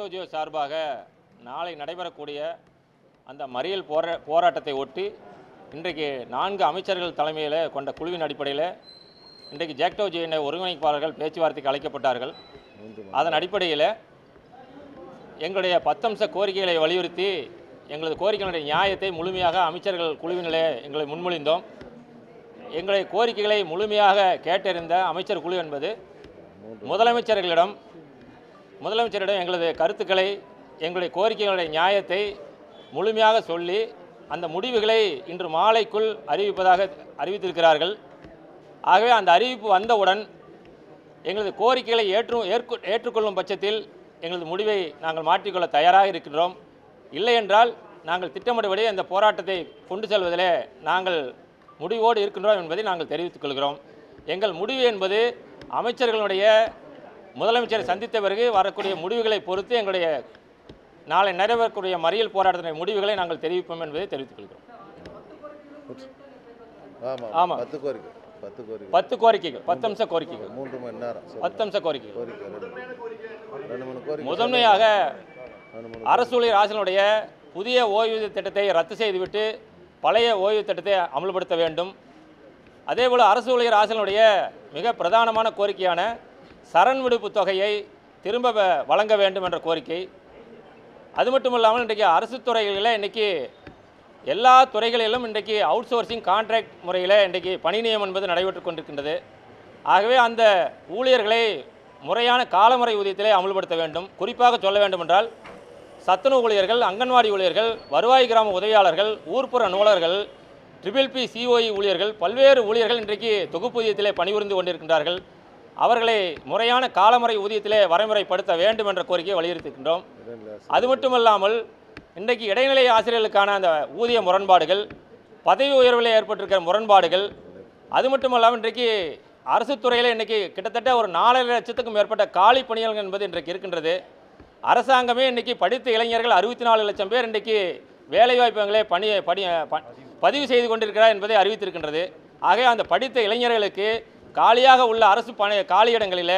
ஜாக்டோஜியோ சார்பாக நாளை நடைபெறக்கூடிய அந்த மறியல் போராட்டத்தை ஒட்டி இன்றைக்கு 4 அமைச்சர்கள் தலைமையில் கொண்ட குழுவின் அடிப்படையில் இன்றைக்கு ஜாக்டோஜியோ ஒருங்கிணைப்பாளர்கள் பேச்சுவார்த்தைக்கு அழைக்கப்பட்டார்கள். அதன் அடிப்படையில் எங்களுடைய 10 அம்ச கோரிக்கைகளை வலியுறுத்தி எங்களது கோரிக்கைகளுடைய நியாயத்தை முழுமையாக அமைச்சர்கள் குழுவினிலே எங்களை முன்மொழிந்தோம். எங்களுடைய கோரிக்கைகளை முழுமையாக கேட்டறிந்த அமைச்சர் குழு என்பது முதலமைச்சரிடம் எங்களது கருத்துக்களை எங்களுடைய கோரிக்கைகளுடைய நியாயத்தை முழுமையாக சொல்லி அந்த முடிவுகளை இன்று மாலைக்குள் அறிவித்திருக்கிறார்கள். ஆகவே அந்த அறிவிப்பு வந்தவுடன் எங்களது கோரிக்கைகளை ஏற்றுக்கொள்ளும் பட்சத்தில் எங்களது முடிவை நாங்கள் மாற்றிக்கொள்ள தயாராக இருக்கின்றோம். இல்லை என்றால் நாங்கள் திட்டமிட்டபடி அந்த போராட்டத்தை கொண்டு செல்வதிலே நாங்கள் முடிவோடு இருக்கின்றோம் என்பதை நாங்கள் தெரிவித்துக் கொள்கிறோம். எங்கள் முடிவு என்பது அமைச்சர்களுடைய முதலமைச்சரை சந்தித்த பிறகு வரக்கூடிய முடிவுகளை பொறுத்து எங்களுடைய நாளை நடைபெறக்கூடிய மறியல் போராட்டத்தின் முடிவுகளை நாங்கள் தெரிவிப்போம் என்பதை தெரிவித்துக் கொள்கிறோம். ஆமாம், 10 கோரிக்கைகள், 10 அம்ச கோரிக்கைகள், 10 அம்ச கோரிக்கைகள். முதன்மையாக அரசு ஊழியர் ஆசிரியர்களுடைய புதிய ஓய்வூதிய திட்டத்தை ரத்து செய்துவிட்டு பழைய ஓய்வு திட்டத்தை அமல்படுத்த வேண்டும். அதேபோல் அரசு ஊழியர் ஆசிரியர்களுடைய மிக பிரதானமான கோரிக்கையான சரண் விடுப்பு தொகையை திரும்ப வழங்க வேண்டும் என்ற கோரிக்கை. அது மட்டும் இல்லாமல் இன்றைக்கு அரசு துறைகளில் இன்றைக்கி எல்லா துறைகளிலும் இன்றைக்கு அவுட் சோர்சிங் கான்ட்ராக்ட் முறையில் இன்றைக்கு பணி நியமனம் என்பது நடைபெற்று கொண்டிருக்கின்றது. ஆகவே அந்த ஊழியர்களை முறையான காலமுறை ஊதியத்திலே அமல்படுத்த வேண்டும். குறிப்பாக சொல்ல வேண்டுமென்றால் சத்துணவு ஊழியர்கள், அங்கன்வாடி ஊழியர்கள், வருவாய் கிராம உதவியாளர்கள், ஊர்ப்புற நூலர்கள், PPP COE ஊழியர்கள், பல்வேறு ஊழியர்கள் இன்றைக்கு தொகுப்பூதியத்திலே பணிபுரிந்து கொண்டிருக்கின்றார்கள். அவர்களை முறையான காலமுறை ஊதியத்திலே வரைமுறைப்படுத்த வேண்டும் என்ற கோரிக்கையை வலியுறுத்துகின்றோம். அது மட்டுமல்லாமல் இன்றைக்கு இடைநிலை ஆசிரியர்களுக்கான அந்த ஊதிய முரண்பாடுகள், பதவி உயர்வில் ஏற்பட்டிருக்கிற முரண்பாடுகள், அது மட்டுமல்லாமல் இன்றைக்கு அரசு துறையில் இன்றைக்கி கிட்டத்தட்ட ஒரு 4.5 லட்சத்துக்கும் மேற்பட்ட காலி பணியாளர்கள் என்பது இன்றைக்கு இருக்கின்றது. அரசாங்கமே இன்றைக்கி படித்த இளைஞர்கள் 64 லட்சம் பேர் இன்றைக்கு வேலைவாய்ப்புகளை பதிவு செய்து கொண்டிருக்கிறார் என்பதை அறிவித்திருக்கின்றது. ஆகவே அந்த படித்த இளைஞர்களுக்கு காலியாக உள்ள அரசு காலியிடங்களில்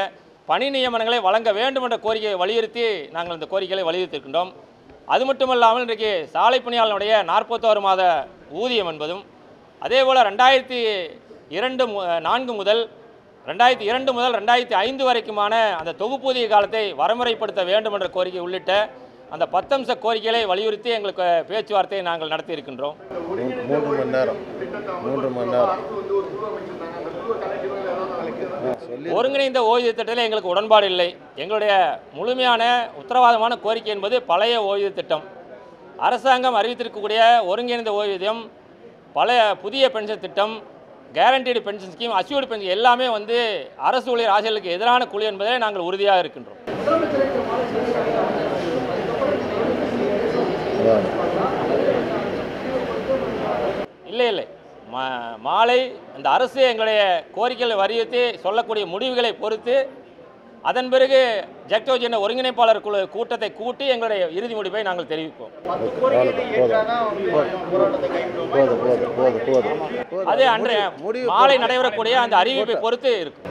பணி நியமனங்களை வழங்க வேண்டும் என்ற கோரிக்கையை வலியுறுத்தி நாங்கள் இந்த கோரிக்கைகளை வலியுறுத்தியிருக்கின்றோம். அது மட்டுமல்லாமல் இன்றைக்கு சாலை பணியாளர்களுடைய 41 மாத ஊதியம் என்பதும், அதேபோல் 2004 முதல் 2005 வரைக்குமான அந்த தொகுப்பூதிய காலத்தை வரமுறைப்படுத்த வேண்டும் என்ற கோரிக்கை உள்ளிட்ட அந்த 10 அம்ச கோரிக்கைகளை வலியுறுத்தி எங்களுக்கு பேச்சுவார்த்தையை நாங்கள் நடத்தி இருக்கின்றோம். 3 மணி நேரம் ஒருங்கிணைந்த ஓய்வூதிய திட்டத்தில் எங்களுக்கு உடன்பாடு இல்லை. எங்களுடைய முழுமையான உத்தரவாதமான கோரிக்கை என்பது பழைய ஓய்வூதிய திட்டம். அரசாங்கம் அறிவித்திருக்கக்கூடிய ஒருங்கிணைந்த ஓய்வூதியம், புதிய பென்ஷன் திட்டம், guaranteed pension scheme, assured pension எல்லாமே அரசு ஊழியர் ஆசிரியர்களுக்கு எதிரான குழு என்பதை நாங்கள் உறுதியாக இருக்கின்றோம். இல்லை மாலை இந்த அரசு எங்களுடைய கோரிக்கைகளை வலியுறுத்தி சொல்லக்கூடிய முடிவுகளை பொறுத்து அதன் பிறகு ஜாக்டோஜியோ ஒருங்கிணைப்பாளர் குழு கூட்டத்தை கூட்டி எங்களுடைய இறுதி முடிவை நாங்கள் தெரிவிப்போம். அது அன்றைய மாலை நடைபெறக்கூடிய அந்த அறிவிப்பை பொறுத்து இருக்கும்.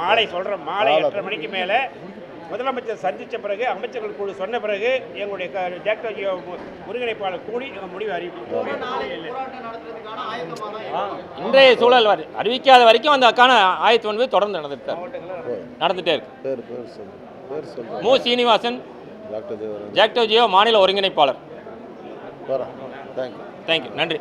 மாலை 8:30 மணிக்கு மேலே முதலமைச்சர் சந்தித்த பிறகு அமைச்சர்கள் குழு சொன்ன பிறகு எங்களுடைய ஜாக்டோஜியோ ஒருங்கிணைப்பாளர் கூடி முடிவு அறிவிப்போம். இன்றைய சூழல் அறிவிக்காத வரைக்கும் அந்த ஆயத்து என்பது தொடர்ந்து நடந்துட்டே இருக்கு. மு. சீனிவாசன், ஜாக்டோஜியோ மாநில ஒருங்கிணைப்பாளர். தேங்க்யூ. நன்றி.